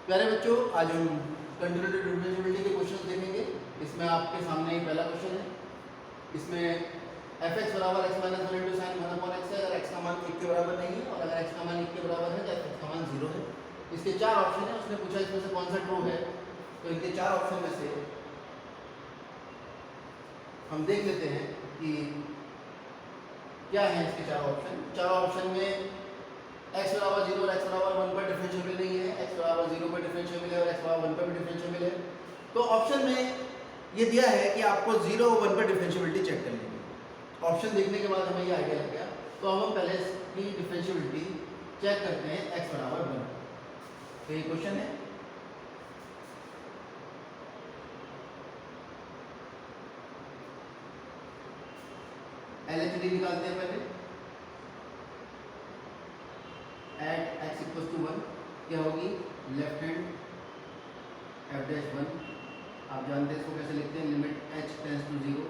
प्यारे बच्चों, आज हम कंटिन्यूटी डिफरेंशिएबिलिटी के क्वेश्चन देखेंगे। इसमें आपके सामने ही पहला क्वेश्चन है। इसमें f(x) बराबर x minus one into sine one upon x है। अगर x का मान 1 के बराबर नहीं है और अगर x का मान 1 के बराबर है तो x का मान 0 है। इसके 4 ऑप्शन है। उसने पूछा इसमें से कौन सा ट्रू है, तो इनके 4 ऑप्शन में से हम देख लेते हैं कि क्या है इसके 4 ऑप्शन। 4 ऑप्शन में x बराबर 0 और x बराबर 1 पर डिफरेंशिएबल नहीं है, x बराबर 0 पर डिफरेंशिएबल है और x बराबर 1 पर भी डिफरेंशिएबल है। तो ऑप्शन में ये दिया है कि आपको 0 और 1 पर डिफरेंशिएबिलिटी चेक करनी है। ऑप्शन देखने के बाद हमें ये आइडिया लग गया, तो अब हम पहले इसकी डिफरेंशिएबिलिटी चेक करते हैं x बराबर 1। तो ये क्वेश्चन है। LHD निकालते हैं पहले। एट x इक्वल टू 1 क्या होगी, लेफ्ट हैंड f'1। आप जानते हैं इसको कैसे लिखते हैं, limit h tends to 0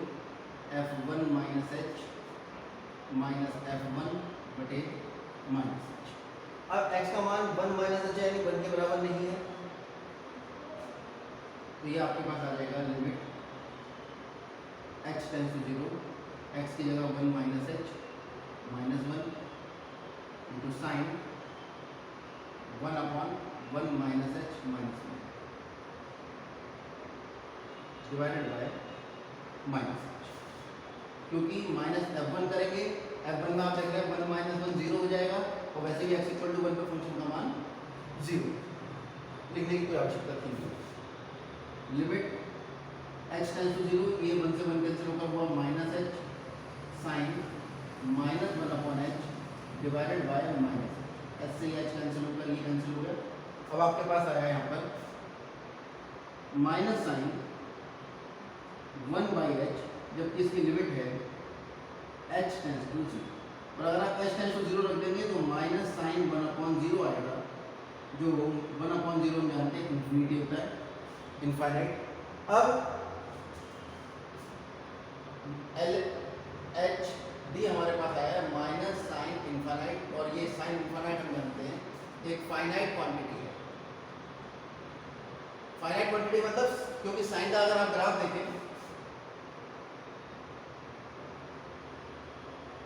f1 minus h minus f1 बटे माइनस h। अब x का मान 1 माइनस h यानी 1 के बराबर नहीं है, तो ये आपके पास आ जाएगा limit h tends to 0, x की जगह 1 minus h minus 1 into sine 1 upon 1 minus h minus 1 divided by minus h। क्योंकि माइनस f1 करेंगे, f1 में आप देख रहे हैं 1 माइनस 1 0 हो जाएगा और वैसे भी x इक्वल टू 1 पर फंक्शन का मान 0 लिखने की कोई आवश्यकता नहीं। लिमिट h टेंड्स टू 0, ये 1 से 1 कैंसिल होकर हुआ minus h sine minus 1 upon h divided by minus h से h कैंसिल होकर ये कैंसिल हो गया। अब आपके पास आया यहाँ पर माइनस साइन 1 बाई h, जबकि इसकी लिमिट है h टेंड्स टू 0। और अगर आप h टेंड्स टू 0 रख देंगे तो माइनस साइन 1 अपॉन 0 आएगा, जो 1 अपॉन 0 में जानते हैं इन्फिनिटी होता है, इनफाइनाइट। अब LHD हमारे पास आया है माइनस साइन इनफाइनाइट, और ये साइन इनफाइनाइट हम जानते हैं एक फाइनाइट क्वांटिटी है। फाइनाइट क्वांटिटी मतलब, क्योंकि साइन का अगर आप ग्राफ देखें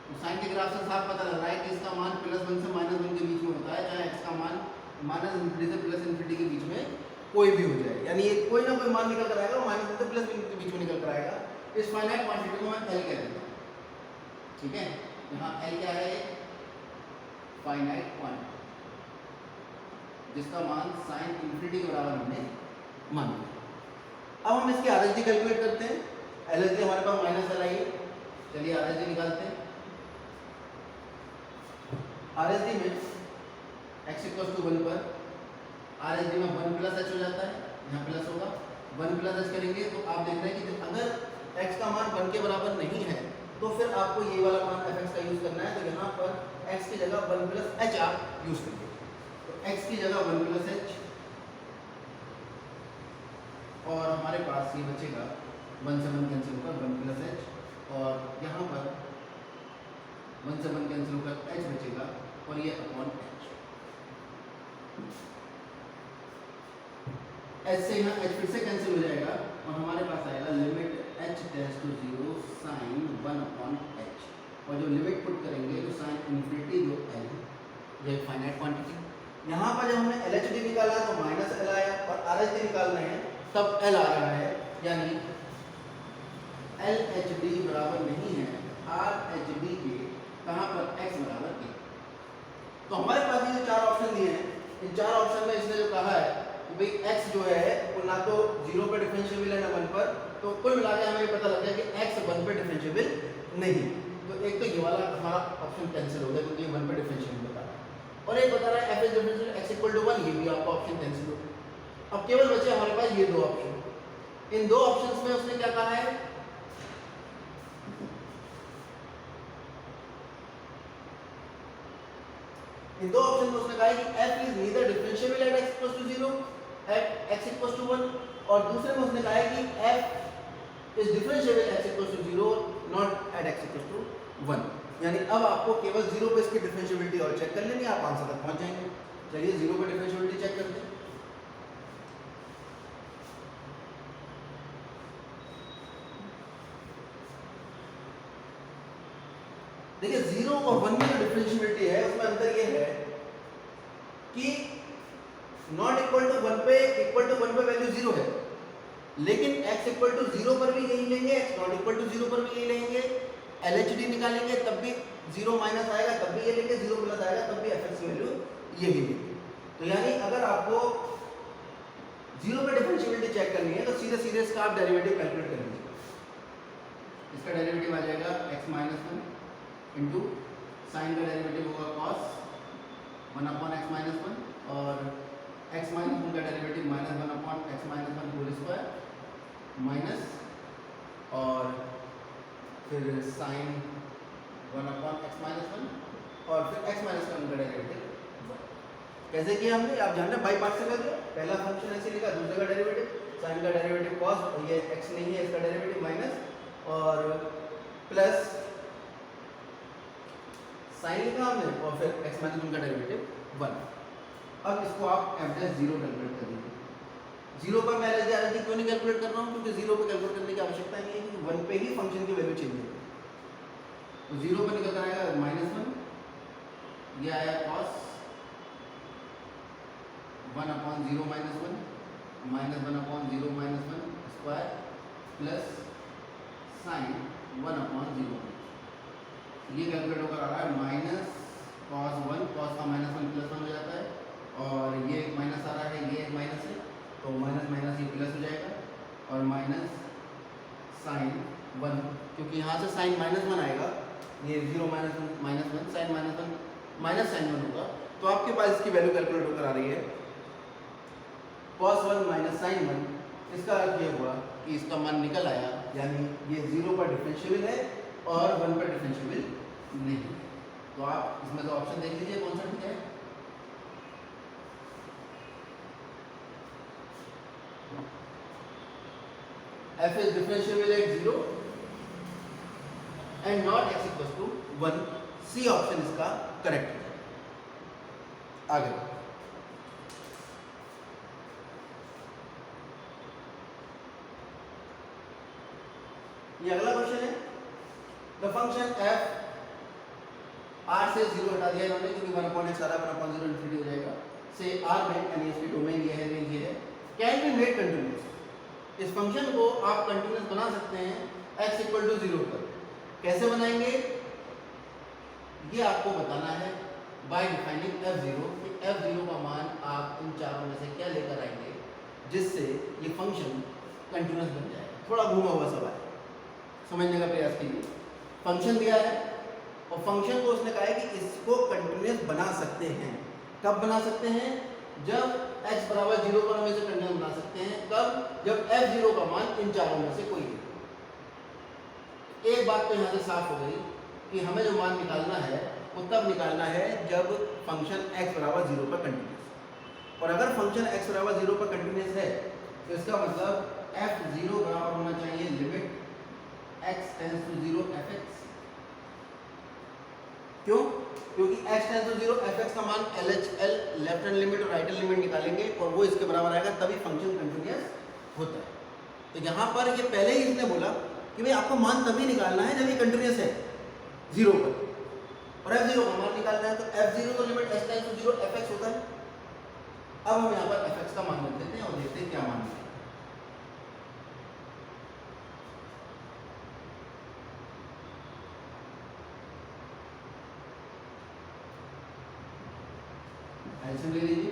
तो साइन के ग्राफ से साफ पता लग रहा है कि इसका मान +1 से -1 के बीच में होता है, चाहे x का मान -∞ से +∞ के बीच में कोई भी हो जाए, यानी ये कोई ना कोई मान निकल कर आएगा, -1 से +∞ के बीच में निकल कर आएगा। इस फाइनाइट क्वांटिटी को हम L कहते हैं, ठीक है। यहाँ L क्या है, फाइनाइट क्वांटिटी जिसका मान साइन इन्फिनिटी के बराबर हमने मान लिया। अब हम इसकी RHD कैलकुलेट करते हैं। LHD हमारे पास माइनस L आई है, चलिए RHD निकालते हैं। RHD में x इक्वल टू 1 पर RHD में 1 प्लस h हो जाता है, यहाँ प्लस होगा 1 प्लस h करेंगे तो आप देख रहे हैं कि अगर x का मान 1 के बराबर नहीं है तो फिर आपको ये वाला मान fx का यूज करना है। तो यहाँ पर x की जगह 1 प्लस h आप यूज करेंगे, तो x की जगह 1 प्लस h, और हमारे पास ये बचेगा 1 से 1 कैंसिल होकर 1 प्लस h, और यहाँ पर 1 से 1 कैंसिल होकर h बचेगा और ये अपॉन h। h से यहाँ h फिर से कैंसिल हो जाएगा और हमारे पास आएगा limit h tends to 0 sine 1 upon h, और जो लिमिट पुट करेंगे तो साइन इन्फिनिटी जो L, ये फाइनाइट क्वांटिटी। यहाँ पर जब हमने LHD निकाला तो माइनस L आया, और RHD निकालना है तब L आ रहा है, यानी LHD बराबर नहीं है RHD के, कहाँ पर x बराबर a। तो हमारे पास ये जो 4 ऑप्शन दिए हैं, इन 4 ऑप्शन में इसने जो कहा है कि भाई x जो है वो ना तो 0 पर डिफरेंशिएबल है ना 1 पर, तो कुल मिला के हमें ये पता लग गया कि x 1 पर डिफरेंशिएबल नहीं। तो एक तो ये वाला हमारा ऑप्शन कैंसिल हो गया क्योंकि 1 पर डिफरेंशिएबल बता रहा है, और एक बता रहा है f is differentiable x equal to 1, ये भी आपका ऑप्शन कैंसिल हो गया। अब केवल बचे हमारे पास ये 2 ऑप्शन। इन 2 ऑप्शंस में उसने क्या कहा है, इन 2 ऑप्शन में उसने कहा है कि f is neither differentiable at x equal to 0 at x equal to 1, और दूसरे में उसने कहा है कि f is differentiable x equal to 0 not at x equal to 1। यानी अब आपको केवल 0 पे इसकी डिफरेंशिएबिलिटी और चेक कर लेनी है, आप आंसर तक पहुंच जाएंगे। चलिए 0 पे डिफरेंशिएबिलिटी चेक करते हैं। देखिए 0 और 1 में जो डिफरेंशिएबिलिटी है उसमें अंतर ये है कि नॉट इक्वल टू 1 पे इक्वल टू 1 पे वैल्यू 0 है, लेकिन x इक्वल टू 0 पर भी यही लेंगे, x नॉट इक्वल टू 0 पर भी यही लेंगे, LHD निकालेंगे तब भी 0 माइनस आएगा तब भी ये लेंगे, 0 प्लस आएगा तब भी fx की वैल्यू ये भी लेंगे। तो यानी अगर आपको 0 पे डिफरेंशिएबिलिटी चेक करनी है तो सीधे सीधे इसका आप डेरिवेटिव कैलकुलेट कर लीजिए। इसका डेरिवेटिव आ जाएगा x माइनस 1 इंटू साइन का डेरिवेटिव होगा cos 1 अपॉन x माइनस 1 और x माइनस 1 का derivative minus 1 upon x minus 1 whole square minus और फिर साइन 1 अपॉन x माइनस 1 और फिर x माइनस 1 का डेरिवेटिव। कैसे किया हमने आप जान रहे हैं, बाई पार्ट से कर दिया। पहला फंक्शन ऐसे लिखा, दूसरे का डेरिवेटिव साइन का डेरिवेटिव cos और ये x नहीं है इसका डेरिवेटिव माइनस और प्लस साइन लिखा हमने और फिर x माइनस 1 का डेरिवेटिव 1। अब इसको आप f डैश 0 कैलकुलेट कर दीजिए। 0 पर मैं LHD RHD क्यों नहीं कैलकुलेट कर रहा हूँ, क्योंकि 0 पर कैलकुलेट करने की आवश्यकता नहीं है, क्योंकि 1 पे ही फंक्शन की वैल्यू चेंज होगी। तो 0 पर निकल कर आएगा माइनस 1, ये आया cos 1 upon 0 minus 1 minus 1 upon 0 minus 1 square plus sign 1 upon 0। ये कैलकुलेट होकर आ रहा है माइनस cos 1, cos का माइनस 1 प्लस 1 हो जाता है और ये एक माइनस आ रहा है, ये एक माइनस है तो माइनस माइनस ये प्लस हो जाएगा और माइनस साइन 1, क्योंकि यहाँ से साइन माइनस 1 आएगा, ये 0 minus 1 sine minus 1 minus sine 1 होगा। तो आपके पास इसकी वैल्यू कैलकुलेट होकर आ रही है cos 1 माइनस साइन 1। इसका अर्थ ये हुआ कि इसका मान निकल आया, यानी ये 0 पर डिफरेंशिएबल है और 1 पर डिफरेंशिएबल नहीं है। तो आप इसमें से ऑप्शन देख लीजिए कौन सा ठीक है। f is differentiable at 0 and not x equals to 1। C option इसका करेक्ट है। आगे ये अगला क्वेश्चन है, द फंक्शन f r से 0 हटा दिया इन्होंने क्योंकि 1 अपॉन x आ रहा है, 1 अपॉन 0 इन्फिनिटी हो जाएगा, से r में यानी इसकी डोमेन ये है, रेंज ये है, कैन बी मेड कंटिन्यूअस। इस फंक्शन को आप कंटिन्यूअस बना सकते हैं x इक्वल टू 0 पर। कैसे बनाएंगे ये आपको बताना है बाय डिफाइनिंग f0 कि f0 का मान आप इन चारों में से क्या लेकर आएंगे जिससे ये फंक्शन कंटिन्यूअस बन जाएगा। थोड़ा घूमा हुआ सवाल समझने का प्रयास कीजिए। फंक्शन दिया है और फंक्शन को उसने कहा है कि इसको कंटिन्यूअस बना सकते हैं। कब बना सकते हैं, जब x बराबर 0 पर हम इसे कंटिन्यूअस बना सकते हैं। कब, जब f0 का मान इन चारों में से कोई है। एक बात तो यहाँ से साफ हो गई कि हमें जो मान निकालना है वो तब निकालना है जब फंक्शन x बराबर 0 पर कंटिन्यूअस। और अगर फंक्शन x बराबर 0 पर कंटिन्यूअस है तो इसका मतलब f0 बराबर होना चाहिए limit x tends to 0 fx। क्यों, क्योंकि x टेंड्स टू 0 fx का मान LHL लेफ्ट हैंड लिमिट और राइट हैंड लिमिट निकालेंगे और वो इसके बराबर आएगा, तभी फंक्शन कंटिन्यूअस होता है। तो यहाँ पर ये पहले ही इसने बोला कि भाई आपको मान तभी निकालना है जब ये कंटिन्यूअस है 0 पर, और f0 का मान निकालना है। तो f0 तो limit x tends to 0 fx होता है। अब हम यहाँ पर fx का मान रख देते हैं और देखते हैं क्या मान है। एल्सियम ले लीजिए।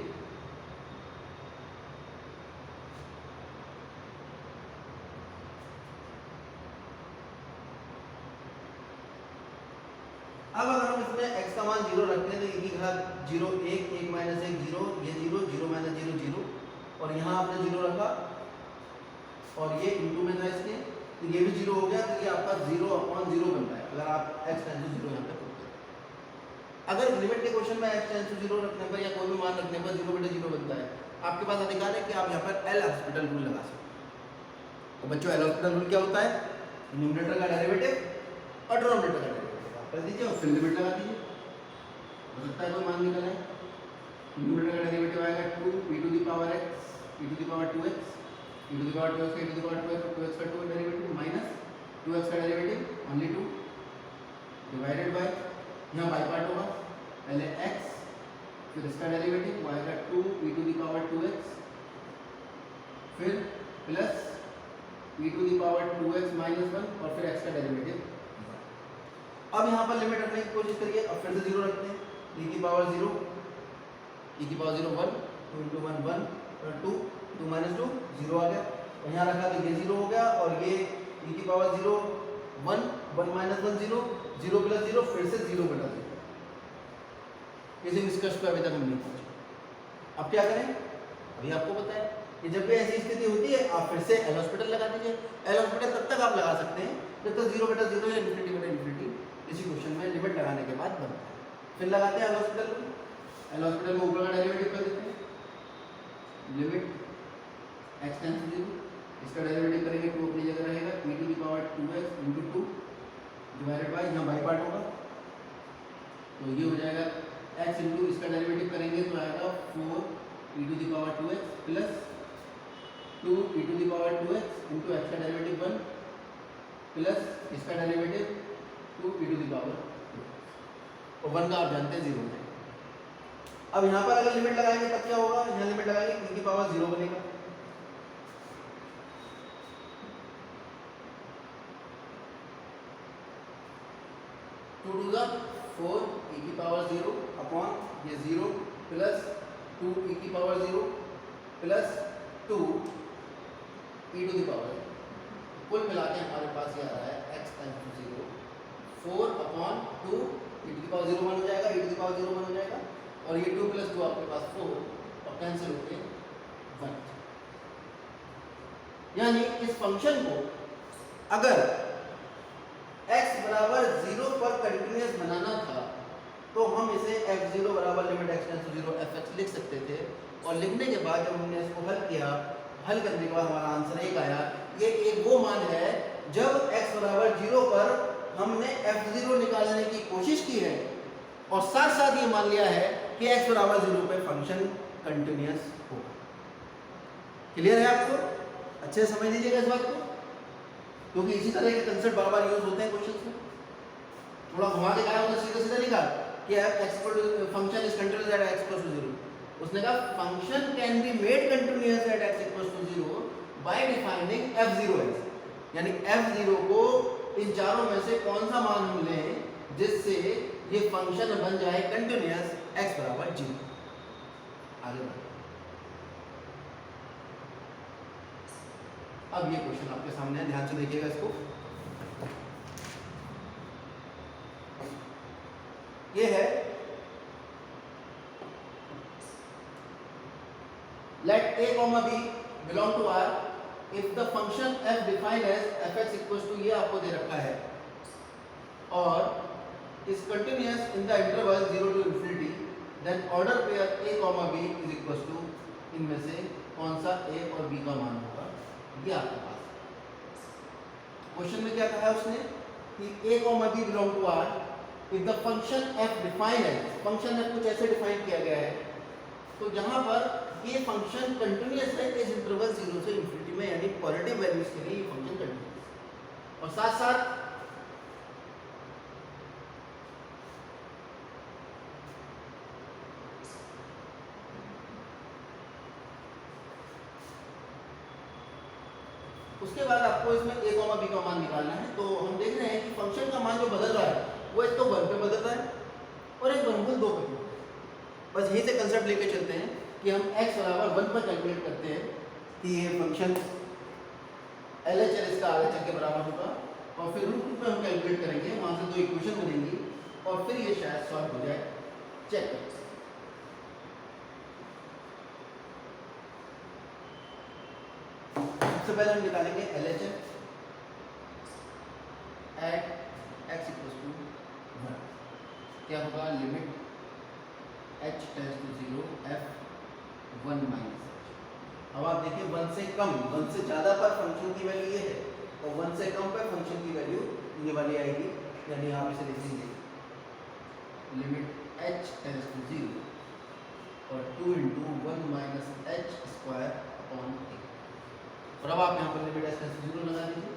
अब अगर हम इसमें x का मान 0 रखते हैं तो एक ही घात 0 1 1 माइनस 1 0, ये 0 0 माइनस 0 0 और यहाँ आपने 0 रखा और ये इनटू में था इसके, तो ये भी 0 हो गया। तो ये आपका 0 अपॉन 0 बनता है अगर आप x टेंड्स टू 0 यहाँ पे करते हैं। अगर लिमिट के क्वेश्चन में x टेंड्स टू 0 रखने पर या कोई भी मान रखने पर 0/0 बनता है, आपके पास अधिकार है कि आप यहाँ पर एल हॉस्पिटल रूल लगा सकते हैं। और बच्चों एल हॉस्पिटल रूल क्या होता है, न्यूमरेटर का डेरिवेटिव और डिनोमिनेटर का डेरिवेटिव कर दीजिए और फिर लिमिट लगा दीजिए। हो सकता है कोई मान निकल आए। न्यूमरेटर का डेरिवेटिव आएगा 2 e to the power x e to the power 2x e to the power 2x e to the power 2x का 2x का 2 डेरिवेटिव माइनस 2x का डेरिवेटिव ओनली 2 डिवाइडेड बाय, यहाँ बाई पार्ट होगा, पहले x फिर इसका derivative y का 2 e to the power 2x फिर plus e to the power 2x minus 1 और फिर x का डेरिवेटिव। अब यहाँ पर लिमिट रखने की कोशिश करिए, अब फिर से 0 रखते हैं, e की पावर 0 1 2 into 1 1 और 2 2 minus 2 0 आ गया, और यहाँ रखा तो ये 0 हो गया, और ये e की पावर 0 1 1 minus 1 0 0 plus 0 फिर से 0 बटा 0। इसी निष्कर्ष पे अभी तक हम नहीं पहुंचे। अब क्या करें, अभी आपको पता है कि जब भी ऐसी स्थिति होती है आप फिर से एल हॉस्पिटल लगा दीजिए। एल हॉस्पिटल तब तक आप लगा सकते हैं जब तक 0 बटा 0 या इन्फिनिटी बटा इन्फिनिटी इसी क्वेश्चन में लिमिट लगाने के बाद बनता है। फिर लगाते हैं एल हॉस्पिटल को, एल हॉस्पिटल में ऊपर का डेरिवेटिव कर देते हैं, लिमिट x टेंड्स टू 0, इसका डेरिवेटिव करेंगे 2 अपनी जगह रहेगा, e to the power 2x into 2 divided by, यहाँ बाई पार्ट होगा तो ये हो जाएगा x इंटू इसका डेरिवेटिव करेंगे तो आएगा 4 e to the power 2x plus 2 e to the power 2x into x का डेरिवेटिव 1 प्लस इसका derivative 2 e to the power 2 और 1 का आप जानते हैं 0 है। अब यहाँ पर अगर लिमिट लगाएंगे तब क्या होगा, यहाँ लिमिट लगाएंगे e की पावर 0 बनेगा, टू टू द 4 e की पावर 0 अपॉन ये 0 प्लस 2 e की power 0 plus 2 e to the power, कुल मिला के हमारे पास ये आ रहा है x times to 0 4 upon 2 e to the power 0 1 हो जाएगा, e टू द पावर 0 1 हो जाएगा, और ये 2 प्लस 2 आपके पास 4 और कैंसिल होते 1। यानी इस फंक्शन को अगर x बराबर 0 पर कंटिन्यूअस बनाना था तो हम इसे f0 बराबर limit x tends to 0 fx लिख सकते थे, और लिखने के बाद जब हमने इसको हल किया, हल करने के बाद हमारा आंसर 1 आया। ये एक वो मान है जब x बराबर 0 पर हमने f0 निकालने की कोशिश की है और साथ साथ ये मान लिया है कि x बराबर 0 पे फंक्शन कंटिन्यूअस होगा। क्लियर है आपको? अच्छे से समझ लीजिएगा इस बात को, क्योंकि इसी तरह के कंसेप्ट बार बार यूज होते हैं क्वेश्चंस में। थोड़ा घुमा के कहा, उन्होंने सीधा सीधा लिखा कि function is continuous at x equals to 0। उसने कहा function can be made continuous at x equals to 0 by defining f0 as, यानी f0 को इन चारों में से कौन सा मान हम लें जिससे ये फंक्शन बन जाए कंटिन्यूअस x बराबर 0। आगे बढ़ो। अब ये क्वेश्चन आपके सामने है, ध्यान से देखिएगा इसको। ये है let a comma b belong to R if the function f defined as fx equals to, ये आपको दे रखा है, और is continuous in the interval 0 to infinity, then order pair a comma b is equals to, इनमें से कौन सा a और b का मान होगा, ये आपके पास क्वेश्चन में क्या कहा है उसने कि a comma b belong to R if the function f defined है, फंक्शन f कुछ ऐसे डिफाइन किया गया है तो जहां पर ये फंक्शन कंटिन्यूअस है इस इंटरवल 0 से इंफिनिटी में, यानी पॉजिटिव वैल्यूज के लिए ये फंक्शन कंटिन्यूअस, और साथ साथ उसके बाद आपको इसमें a कॉमा b का मान निकालना है। तो हम देख रहे हैं कि फंक्शन का मान जो बदल रहा है वो एक तो 1 पे बदल रहा है और एक वर्गमूल 2 पे। बस यही से कंसेप्ट लेके चलते हैं कि हम x बराबर 1 पर कैलकुलेट करते हैं कि ये फंक्शन LHL इसका RHL के बराबर होगा, और फिर रूट 2 पे हम कैलकुलेट करेंगे, वहां से 2 इक्वेशन बनेंगी और फिर ये शायद सॉल्व हो जाए। चेक करें। सबसे पहले हम निकालेंगे LHL at x equals to 1। क्या होगा, limit h tends to 0 f 1 minus h। अब आप देखिए 1 से कम, 1 से ज़्यादा पर फंक्शन की वैल्यू ये है और 1 से कम पर फंक्शन की वैल्यू ये वाली आएगी, यानी आप इसे लिखेंगे लिमिट h टेंड्स टू 0 और 2 into 1 minus h square upon a। और अब आप यहाँ पर लिमिट h टेंड्स टू 0 लगा दीजिए।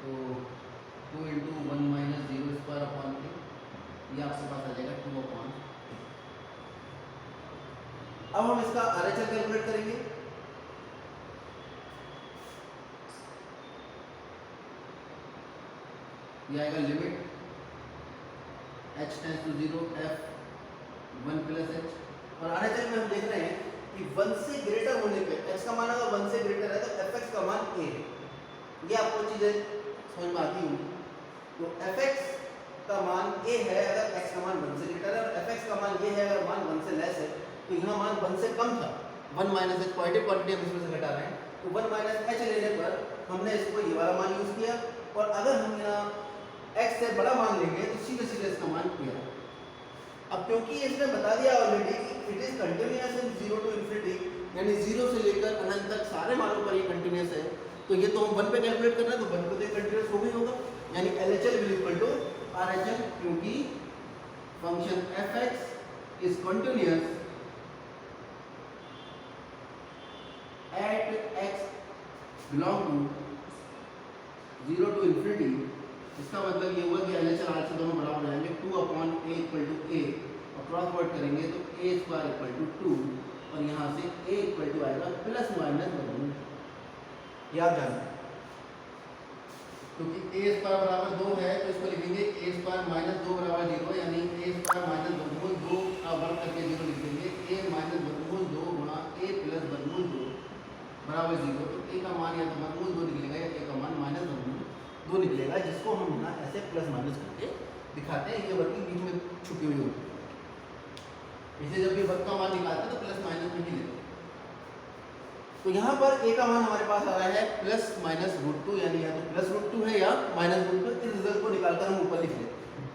तो 2 इंटू 1 माइनस 0 स्क्वायर अपॉन ए, ये आपके पास आ जाएगा 2 अपॉन। अब हम इसका RHL कैलकुलेट करेंगे। ये आएगा limit h tends to 0 f 1 plus h, और RHL में हम देख रहे हैं कि 1 से ग्रेटर होने पे x का मान अगर 1 से ग्रेटर है तो fx का मान a है। ये आपको चीजें समझ में आती होंगी। तो fx का मान a है अगर x का मान 1 से ग्रेटर है, और fx का मान ये है अगर मान 1 से लेस है। तो यहाँ मान 1 से कम था, 1 माइनस h पॉजिटिव क्वांटिटी हम इसमें से घटा रहे हैं, तो 1 माइनस h लेने पर हमने इसको ये वाला मान यूज किया, और अगर हम यहाँ x से बड़ा मान लेंगे तो सीधे सीधे इसका मान किया। अब क्योंकि इसने बता दिया ऑलरेडी कि it is continuous in 0 to infinity, यानी 0 से लेकर अनंत तक सारे मानों पर ये कंटिन्यूअस है, तो ये तो हम 1 पे कैलकुलेट करना है, तो 1 को तो कंटिन्यूअस हो गई होगा, यानी LHL will equal to RHL, क्योंकि function fx is continuous at x belong to 0 to infinity. इसका मतलब ये हुआ कि LHL RHL दोनों बराबर हो जाएंगे, 2 upon a equal to a, और क्रॉस वर्ड करेंगे तो a स्क्वायर इक्वल टू 2, और यहाँ से a इक्वल टू आएगा प्लस माइनस वर्गमूल। याद जानते हैं क्योंकि a स्क्वायर बराबर 2 है, तो इसको लिखेंगे a स्क्वायर माइनस 2 बराबर 0, यानी a स्क्वायर माइनस वर्गमूल 2 का वर्ग करके 0 लिख देंगे, a माइनस वर्गमूल 2 गुणा a प्लस वर्गमूल 2 बराबर 0। तो a का मान या तो वर्गमूल 2 निकलेगा, या a का मान माइनस वर्गमूल 2 निकलेगा, जिसको हम यहाँ ऐसे प्लस माइनस करके दिखाते हैं। ये वर्ग बीच में छुपी हुई होती है, इसे जब भी वर्ग का मान निकालते हैं तो प्लस माइनस में ही लेते हैं। तो यहाँ पर a का मान हमारे पास आ रहा है प्लस माइनस रूट 2, यानी या तो प्लस रूट 2 है या माइनस रूट 2। इस रिजल्ट को निकालकर हम ऊपर लिख लेते हैं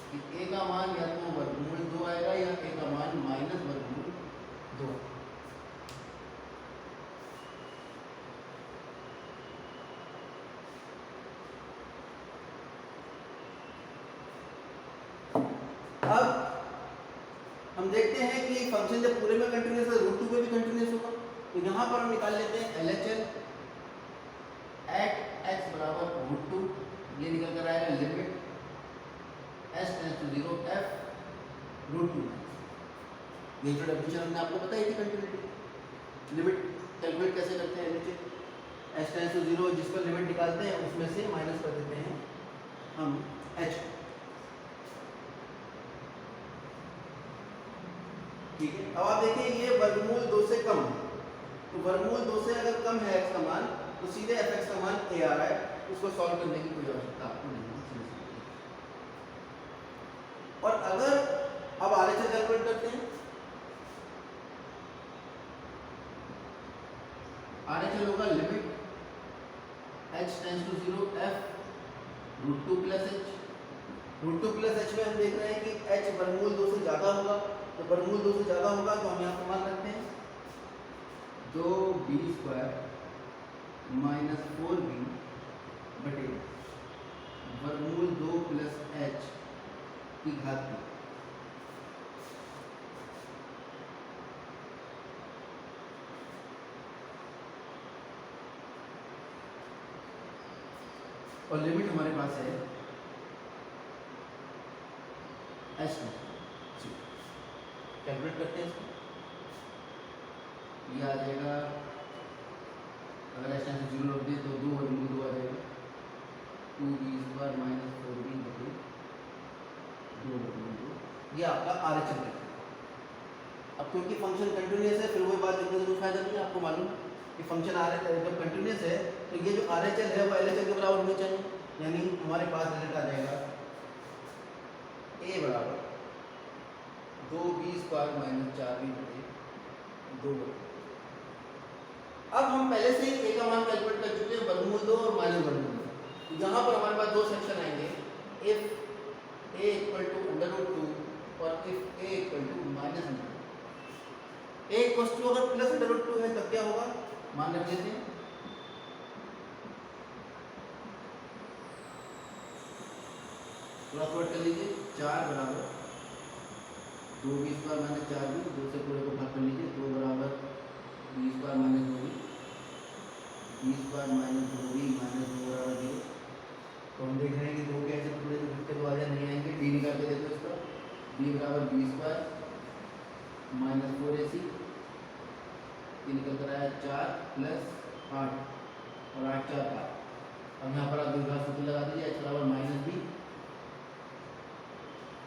कि a का मान या तो वर्गमूल 2 आएगा, या a का मान माइनस वर्गमूल 2। अब हम देखते हैं कि फंक्शन जब पूरे में कंटिन्यूअस है, रूट 2 पे भी कंटिन्यूअस होगा, तो यहाँ पर हम निकाल लेते हैं LHL एट x बराबर रूट 2, ये निकल कर आएगा limit h tends to 0 f root 2। ये जो डेफिनेशन हमने आपको बताई थी कंटिन्यूटी, लिमिट कैलकुलेट कैसे करते हैं, नीचे h टेंड्स टू 0 जिस पर लिमिट निकालते हैं उसमें से माइनस कर देते हैं हम h, ठीक है। अब आप देखिए ये वर्गमूल 2 से कम है, तो वर्गमूल 2 से अगर कम है x का मान, तो सीधे fx का मान a आ रहा है, उसको सॉल्व करने की कोई आवश्यकता आपको नहीं है। और अगर अब RHL कैलकुलेट करते हैं, RHL होगा limit h tends to 0 f root 2 plus h। Root 2 plus h में हम देख रहे हैं कि h वर्गमूल 2 से ज्यादा होगा, तो वर्गमूल 2 से ज्यादा होगा तो हम यहाँ पर मान रखते हैं 2b स्क्वायर माइनस 4b बटे वर्गमूल 2 प्लस h की घात 2। और लिमिट हमारे पास है h में, कैलकुलेट करते हैं इसको, ये आ जाएगा, अगर h टेंड्स टू 0 रख दे तो 2 वर्गमूल 2 आ जाएगा, 2b स्क्वायर माइनस 4b बटे 2 वर्गमूल 2, ये आपका RHL है। अब क्योंकि फंक्शन कंटिन्यूअस है, फिर वही बात लिखने से कोई फायदा नहीं है, आपको मालूम कि फंक्शन RHL जब कंटिन्यूअस है तो ये जो RHL है वो LHL के बराबर होनी चाहिए, यानी हमारे पास रिजल्ट आ जाएगा a बराबर 2b स्क्वायर माइनस 4b बटे 2। अब हम पहले से ही a का मान कैलकुलेट कर चुके हैं, वर्गमूल 2 और माइनस वर्गमूल 2। यहाँ पर हमारे पास दो सेक्शन आएंगे, if a equal to under root 2 और if a equal to minus under root 2। a equal to अगर प्लस अंडर रूट 2 है तब क्या होगा, मान रख लेते हैं, क्रॉस वर्ड कर लीजिए, 4 बराबर 2b स्क्वायर माइनस 4b, 2 से पूरे को भाग कर लीजिए, 2 बराबर b square minus 2b, B square minus 2b minus 2 बराबर 0। तो हम देख रहे हैं कि दो के ऐसे टुकड़े तो फिफ्टे तो आ नहीं आएंगे, डी निकाल के देखो इसका, बी बराबर बी स्क्वायर माइनस 4ac, ये निकल कर आया 4 प्लस 8 और 8 4 8। अब यहाँ पर आप दीर्घात सूत्र लगा दीजिए, h बराबर माइनस बी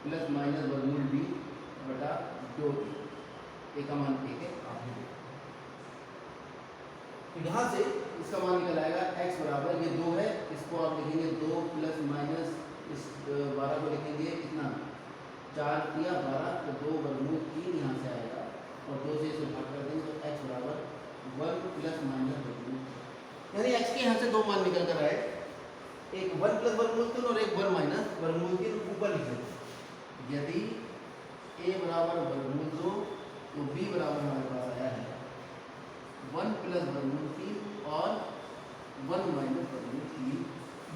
प्लस माइनस वर्गमूल बी बटा 2 ए का मान एक है आपने देखा। तो यहाँ से इसका मान निकल आएगा x बराबर ये 2 है, इसको आप लिखेंगे 2 प्लस माइनस इस 12 को लिखेंगे कितना 4 किया 12 तो 2 वर्गमूल 3 यहाँ से आएगा और 2 से इसे भाग कर देंगे तो x बराबर 1 प्लस माइनस वर्गमूल, यानी x के यहाँ से दो मान निकल कर आए, एक 1 प्लस वर्गमूल 3 और एक 1 माइनस वर्गमूल 3 ऊपर लिख देते। यदि a बराबर वर्गमूल 2 तो b बराबर हमारे पास आया है 1 प्लस वर्गमूल 3 और 1 माइनस वर्गमूल 3,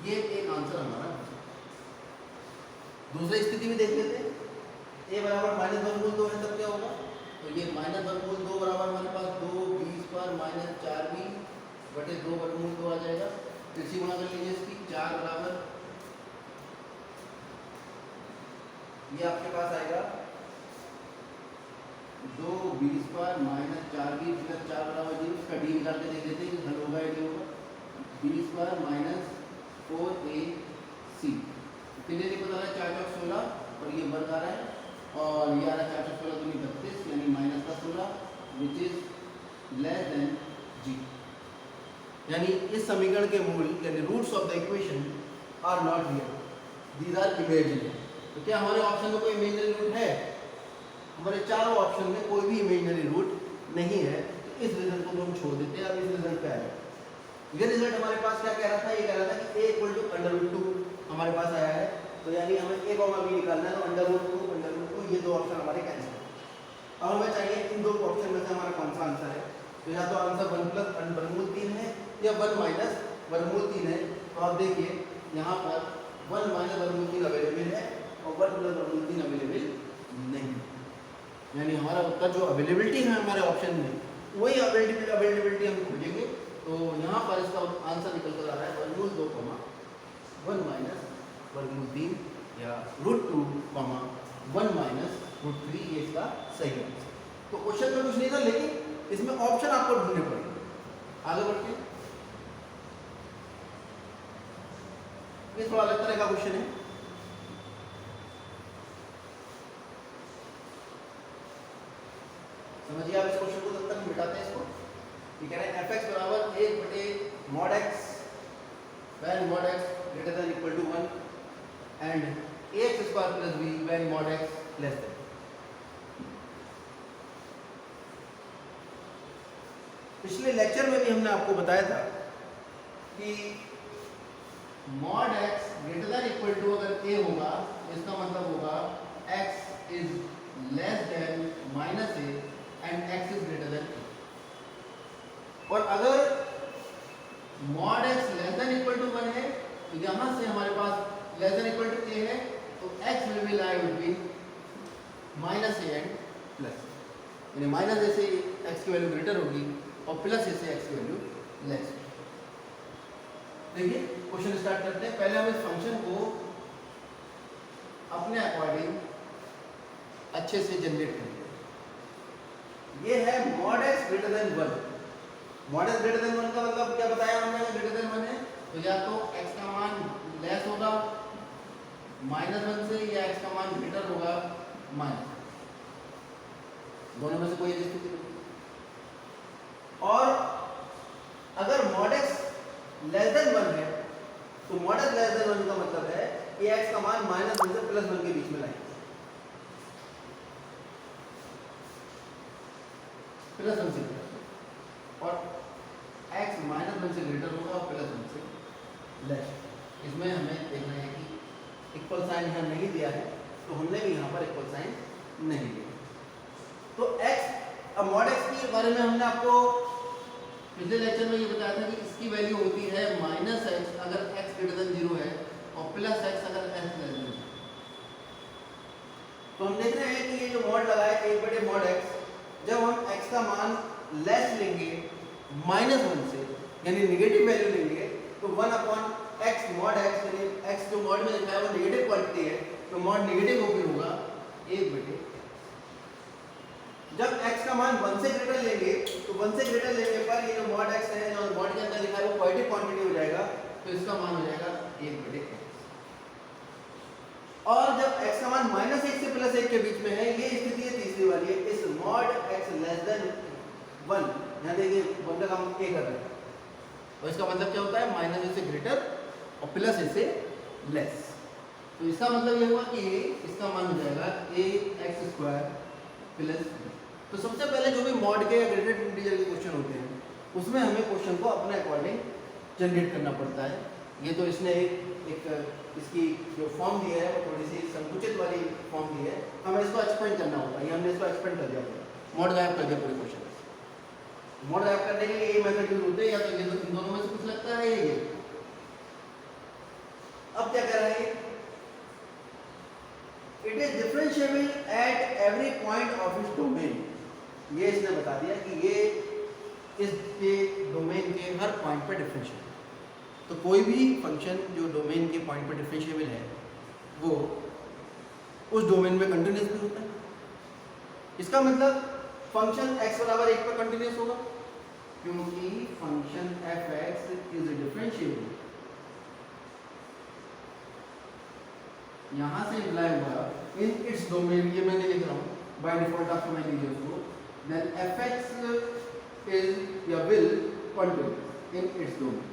ये एक आंसर हमारा। दूसरी स्थिति में देख लेते हैं, a बराबर माइनस वर्गमूल 2 है तब क्या होगा, तो ये माइनस वर्गमूल 2 बराबर हमारे पास 2b स्क्वायर माइनस 4b बटे 2 वर्गमूल 2 आ जाएगा। फिर से गुणा कर लीजिए इसकी 4 बराबर ये आपके पास आएगा 2b square minus 4b plus 4 बराबर 0। इसका डी निकाल के देख लेते हैं, हल होगा ये होगा b square minus 4ac, clearly पता है 4 चौक 16 और ये वर्ग आ रहा है और ये आ रहा है 4 चौक 16 दूनी 32 यानी माइनस का 16 which is less than g, यानी इस समीकरण के मूल यानी roots of the equation are not here, these are imaginary. तो क्या हमारे ऑप्शन में कोई इमेजिनरी रूट है, हमारे चारों ऑप्शन में कोई भी इमेजिनरी रूट नहीं है, तो इस रिजल्ट को हम छोड़ देते हैं। अब इस रिजल्ट पे आए, ये रिजल्ट हमारे पास क्या कह रहा था, ये कह रहा था कि a इक्वल टू √2 हमारे पास आया है, तो यानी हमें a कॉमा b निकालना है, तो √2 ये दो ऑप्शन हमारे कैंसिल। अब हमें चाहिए इन दो ऑप्शन में से हमारा कौन सा आंसर है, तो या तो आंसर 1 प्लस वर्गमूल 3 है या 1 माइनस वर्गमूल 3 है। तो आप देखिए यहाँ पर 1 माइनस वर्गमूल 3 अवेलेबल है और 1 प्लस वर्गमूल 3 अवेलेबल नहीं, यानी हमारा उत्तर जो अवेलेबिलिटी है हमारे ऑप्शन में वही अवेलेबिलिटी हम खोजेंगे। तो यहाँ पर इसका आंसर निकल कर आ रहा है वर्गमूल 2 1 माइनस वर्गमूल 3 या √2 1 माइनस √3, ये इसका सही आंसर। तो क्वेश्चन में कुछ नहीं था, लेकिन इसमें ऑप्शन आपको ढूंढने पड़ेंगे। आगे बढ़ते हैं, ये थोड़ा अलग तरह का क्वेश्चन है। समझिए आप इस क्वेश्चन को, तब तक मिटाते हैं इसको। ये कह रहे हैं fx बराबर 1 बटे mod x when mod x greater than equal to 1 and ax square plus b when mod x less than। पिछले लेक्चर में भी हमने आपको बताया था कि mod x greater than equal to अगर a होगा इसका मतलब होगा x is less than minus a and x is greater than a, और अगर mod x less than equal to 1 है तो यहाँ से हमारे पास less than equal to a है, तो x will be lie between minus a and plus, यानी माइनस a से x की वैल्यू ग्रेटर होगी और प्लस a से x की वैल्यू लेस। देखिए क्वेश्चन स्टार्ट करते हैं। पहले हम इस फंक्शन को अपने अकॉर्डिंग अच्छे से जनरेट करेंगे। ये है mod x greater than 1। mod x greater than 1 का मतलब क्या बताया हमने, ग्रेटर देन 1 है तो या तो x का मान लेस होगा -1 से या x का मान ग्रेटर होगा माइनस, दोनों में से कोई एक स्थिति होगी। और अगर mod x लेस देन 1 है तो mod x लेस देन 1 का मतलब है कि x का मान -1 से +1 के बीच में लाएंगे, +1 से और x -1 से ग्रेटर होगा और +1 से लेस। इसमें हमें देखना है कि इक्वल साइन यहाँ नहीं दिया है तो हमने भी यहाँ पर इक्वल साइन नहीं दिया। तो x अब mod x के बारे में हमने आपको पिछले लेक्चर में ये बताया था कि इसकी वैल्यू होती है -x अगर x ग्रेटर देन 0 है और +x अगर x लेस देन 0। तो हम देख रहे हैं कि ये जो mod लगा है 1 बटे mod x, जब हम x का मान लेस लेंगे -1 से यानी नेगेटिव वैल्यू लेंगे तो 1 अपॉन एक्स मॉड एक्स, यानी एक्स जो मॉड में लिखा है वो नेगेटिव क्वांटिटी है तो मॉड नेगेटिव होकर होगा 1 बटे। जब x का मान 1 से ग्रेटर लेंगे तो 1 से ग्रेटर लेने पर ये जो मॉड x है जो मॉड के अंदर लिखा है वो पॉजिटिव क्वांटिटी हो जाएगा तो इसका मान हो जाएगा 1 बटे x। और जब x का मान -1 से +1 के बीच में है, ये स्थिति है तीसरी वाली है, इस मॉड x लेस देन 1, यहां देखिए 1 का हम a कर रहे हैं और इसका मतलब क्या होता है -a से ग्रेटर और +a से लेस। तो इसका मतलब ये हुआ कि इसका मान हो जाएगा ax² + b। तो सबसे पहले जो भी मॉड के या ग्रेटेड इंटीजर के क्वेश्चन होते हैं उसमें हमें क्वेश्चन को अपने अकॉर्डिंग जनरेट करना पड़ता है। ये तो इसने एक इसकी जो फॉर्म दी है वो थोड़ी सी संकुचित वाली फॉर्म दी है, हमें इसको एक्सपेंड करना होता है। ये हमने इसको एक्सपेंड कर दिया, मॉड गायब कर दिया पूरे क्वेश्चन। मॉड गायब करने के लिए ये मेथड यूज होते हैं, या तो ये इन दोनों में से कुछ लगता है ये। अब क्या कर रहा है, it is differentiable at every point of its domain. ये इसने बता दिया कि ये इसके डोमेन के हर पॉइंट पर डिफरेंशिएबल। तो कोई भी फंक्शन जो डोमेन के पॉइंट पर डिफरेंशिएबल है वो उस डोमेन में कंटिन्यूस भी होता है। इसका मतलब फंक्शन x बराबर 1 पर कंटिन्यूस होगा क्योंकि फंक्शन f(x) इज डिफरेंशिएबल। यहां से इम्प्लाई हुआ इन इट्स डोमेन, ये मैंने लिख रहा हूं बाय डिफॉल्ट, आप समझ लीजिए उसको। देन f(x) इज या will continuous in its domain.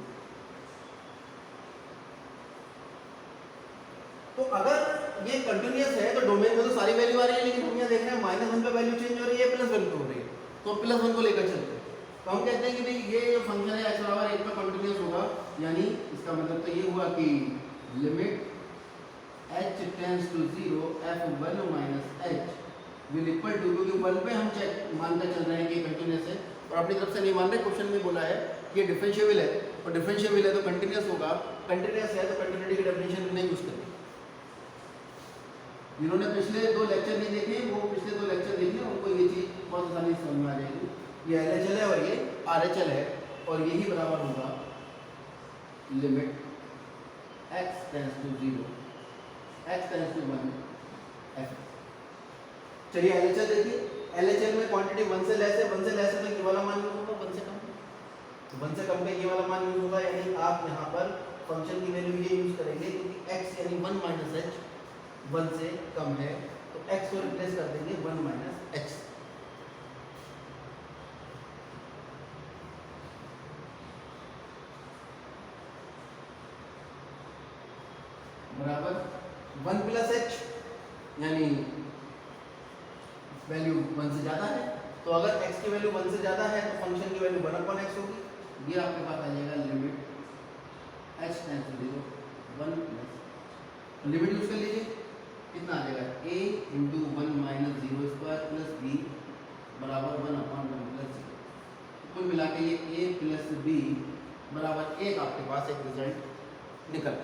तो अगर ये कंटिन्यूस है तो डोमेन में तो सारी वैल्यू आ रही है, लेकिन हम यहाँ देख रहे हैं -1 पे वैल्यू चेंज हो रही है, +1 पे हो रही है, तो +1 को लेकर चलते हैं। तो हम कहते हैं कि भाई ये जो फंक्शन है x बराबर 1 पर कंटिन्यूस होगा, यानी इसका मतलब तो ये हुआ कि limit h tends to 0 f(1 - h) will equal to, क्योंकि 1 पे हम चेक मानकर चल रहे हैं कि कंटिन्यूस है और अपनी तरफ से नहीं मान रहे, क्वेश्चन में बोला है कि ये डिफरेंशिएबल है और डिफरेंशिएबल है तो कंटिन्यूस होगा, कंटिन्यूस है तो कंटिन्यूटी की डेफिनेशन नहीं यूज करेंगे। जिन्होंने पिछले 2 लेक्चर नहीं देखे वो पिछले 2 लेक्चर देख लें, उनको ये चीज़ बहुत आसानी से समझ में आ जाएगी। ये LHL है और ये RHL है और यही बराबर होगा limit x tends to 0 x tends to 1 f। चलिए LHL देखिए, LHL में क्वांटिटी 1 से लेस है, 1 से लेस है तो ये वाला मान यूज होगा, 1 से कम तो 1 से कम पे ये वाला मान यूज होगा, यानी आप यहाँ पर फंक्शन की वैल्यू ये यूज करेंगे क्योंकि x यानी 1 - h 1 से कम है तो x को रिप्लेस कर देंगे 1 - h। बराबर 1 + h, यानी वैल्यू 1 से ज़्यादा है, तो अगर x की वैल्यू 1 से ज़्यादा है तो फंक्शन की वैल्यू 1/x होगी। ये आपके पास आ जाएगा limit h tends to 0 1 + limit use कर लीजिए, कितना आ जाएगा a × 1 - 0² + b बराबर 1/1 + 0। कुल मिला के ये a + b बराबर 1 आपके पास एक रिजल्ट निकल।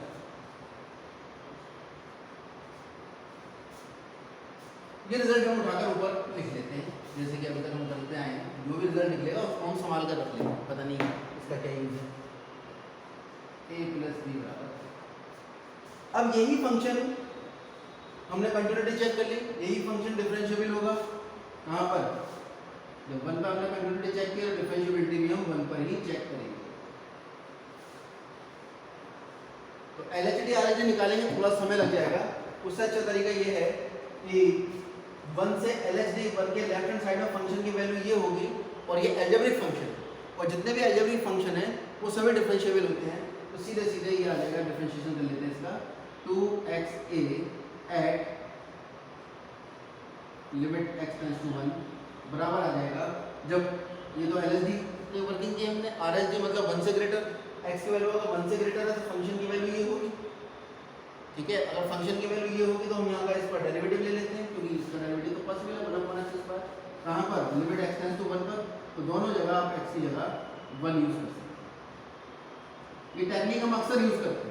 ये रिजल्ट हम उठाकर ऊपर लिख लेते हैं, जैसे कि अभी तक हम करते आए हैं। जो भी रिजल्ट निकलेगा उसको हम संभाल कर रख लेंगे, पता नहीं इसका क्या यूज है। a + b बराबर, अब यही फंक्शन हमने कंटिन्यूटी चेक कर ली, यही फंक्शन डिफरेंशिएबल होगा कहाँ पर, जब 1 पर हमने कंटिन्यूटी चेक किया, डिफरेंशिएबिलिटी भी हम 1 पर ही चेक करेंगे। तो LHD RHD निकालेंगे थोड़ा समय लग जाएगा, उससे अच्छा तरीका ये है कि 1 से LHD 1 के लेफ्ट हैंड साइड में फंक्शन की वैल्यू ये होगी और ये अलजेब्रिक फंक्शन, और जितने भी अलजेब्रिक फंक्शन है वो सभी डिफरेंशिएबल होते हैं। तो सीधे सीधे ये आ जाएगा, डिफरेंशिएशन कर लेते हैं इसका, 2xa at limit x tends to 1 बराबर आ जाएगा, जब ये तो LHD की वर्किंग की हमने, RHD मतलब 1 से ग्रेटर, x की वैल्यू अगर 1 से ग्रेटर है तो फंक्शन की वैल्यू ये होगी, ठीक है। अगर फंक्शन की वैल्यू ये होगी तो हम यहाँ का इस पर डेरिवेटिव ले लेते हैं, क्योंकि इसका डेरिवेटिव तो पॉसिबल है 1/x²। कहाँ पर, लिमिट x टेंड्स टू 1 पर, तो दोनों जगह आप x की जगह 1 यूज कर सकते हैं। ये टेक्निक हम अक्सर यूज करते हैं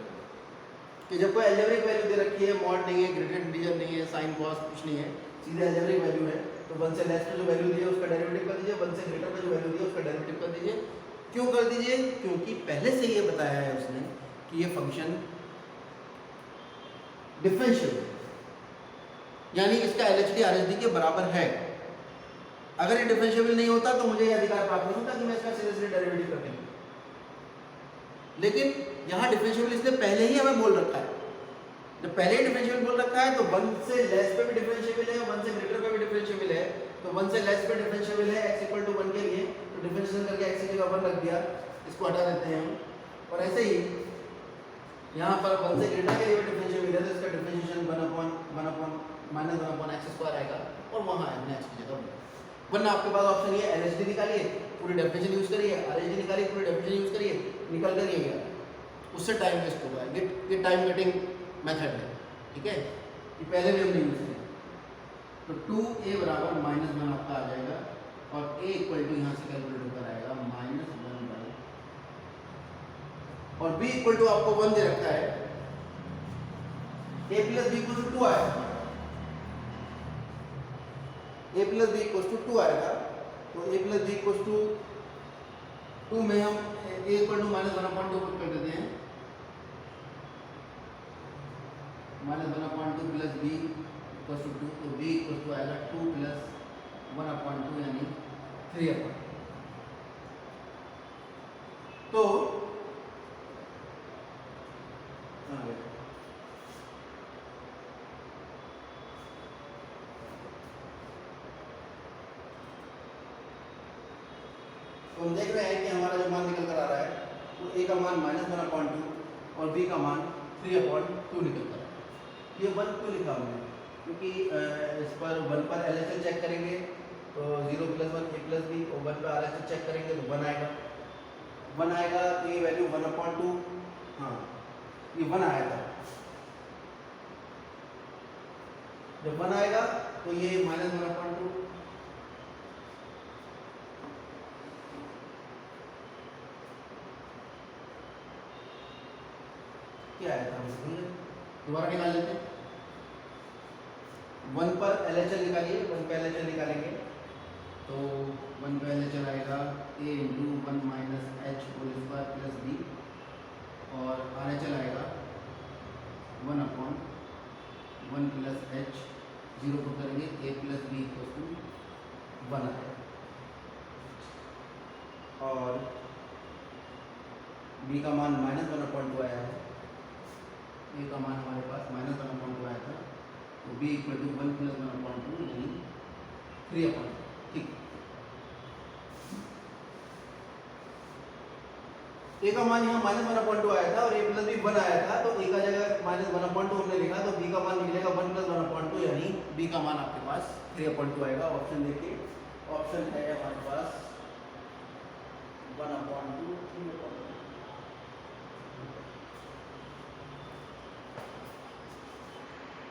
कि जब कोई अलजेब्रिक वैल्यू दे रखी है, मॉड नहीं है, ग्रेटेड इंटीजर नहीं है, साइन कॉस कुछ नहीं है, सीधे अलजेब्रिक वैल्यू है, तो 1 से लेस पे जो वैल्यू दी है उसका डेरिवेटिव कर दीजिए, 1 से ग्रेटर पे जो वैल्यू दी है उसका डेरिवेटिव कर दीजिए, क्यों कर दीजिए? क्योंकि पहले से ये बताया है उसने कि ये फंक्शन डिफरेंशियल है, यानी इसका LHD RHD के बराबर है। अगर ये डिफरेंशिएबल नहीं होता तो मुझे ये अधिकार प्राप्त नहीं होता कि मैं इसका सीधे सीधे डेरिवेटिव कर दूं। लेकिन यहाँ डिफरेंशिएबल इसने पहले ही हमें बोल रखा है। जब पहले ही डिफरेंशिएबल बोल रखा है तो 1 से लेस पे भी डिफरेंशिएबल है, 1 से ग्रेटर पे भी डिफरेंशिएबल है। तो 1 से लेस पे डिफरेंशिएबल है x = 1 के लिए, तो डिफरेंशिएशन करके x की जगह 1 रख दिया, इसको हटा देते हैं हम। और ऐसे ही यहाँ पर 1 से ग्रेटर के लिए भी डिफरेंशिएबल है, तो इसका डिफरेंशिएशन 1/(-1/(x²) आएगा और वहाँ हमने x की जगह 1। वरना आपके पास ऑप्शन ये LHD निकालिए, पूरी डेफिनेशन यूज करिए, RHD निकालिए, पूरी डेफिनेशन यूज करिए, निकल कर ये गया, उससे टाइम वेस्ट होगा। ये टाइम कटिंग मेथड है, ठीक है, ये पहले भी हमने यूज किया। तो 2a बराबर -1 आपका आ जाएगा और a इक्वल टू यहाँ से कैलकुलेट होकर आएगा -1/, और b इक्वल टू आपको 1 दे रखा है, a plus b equal to 2 आएगा, a plus b equal to 2 आएगा। तो a plus b equal to 2 में हम a इक्वल टू -1/2 पुट कर देते हैं, -1/2 प्लस b इक्वल टू 2, तो b इक्वल टू आएगा 2 प्लस 1/2 यानी 3/2। तो तो हम देख रहे हैं कि हमारा जो मान निकल कर आ रहा है वो a का मान -1/2 और b का मान 3/2 निकल कर आ रहा है। ये 1 क्यों लिखा हमने? क्योंकि इस पर 1 पर LHS चेक करेंगे तो 0 + 1 a + b, और 1 पर RHS चेक करेंगे तो 1 आएगा, 1 आएगा तो ये वैल्यू 1/2, हाँ ये 1 आया था। जब 1 आएगा तो ये -1/2, क्या आया था, दोबारा निकाल लेते हैं। 1 पर LHS निकालिए, 1 पर LHS निकालेंगे तो 1 पर LHS आएगा a × 1 - h² + b, और RHS आएगा 1/1 + h, 0 को करेंगे a + b = 1 आएगा, और b का मान -1/2 आया है, a का मान हमारे पास -1/2 आया था, तो b = 1 + 1/2 यानी 3/2। ठीक, a का मान यहाँ -1/2 आया था और a + b 1 आया था, तो a का जगह -1/2 हमने लिखा, तो b का मान निकलेगा 1 + 1/2 यानी b का मान आपके पास 3/2 आएगा। ऑप्शन देखिए, ऑप्शन है हमारे पास 1/2 3/2।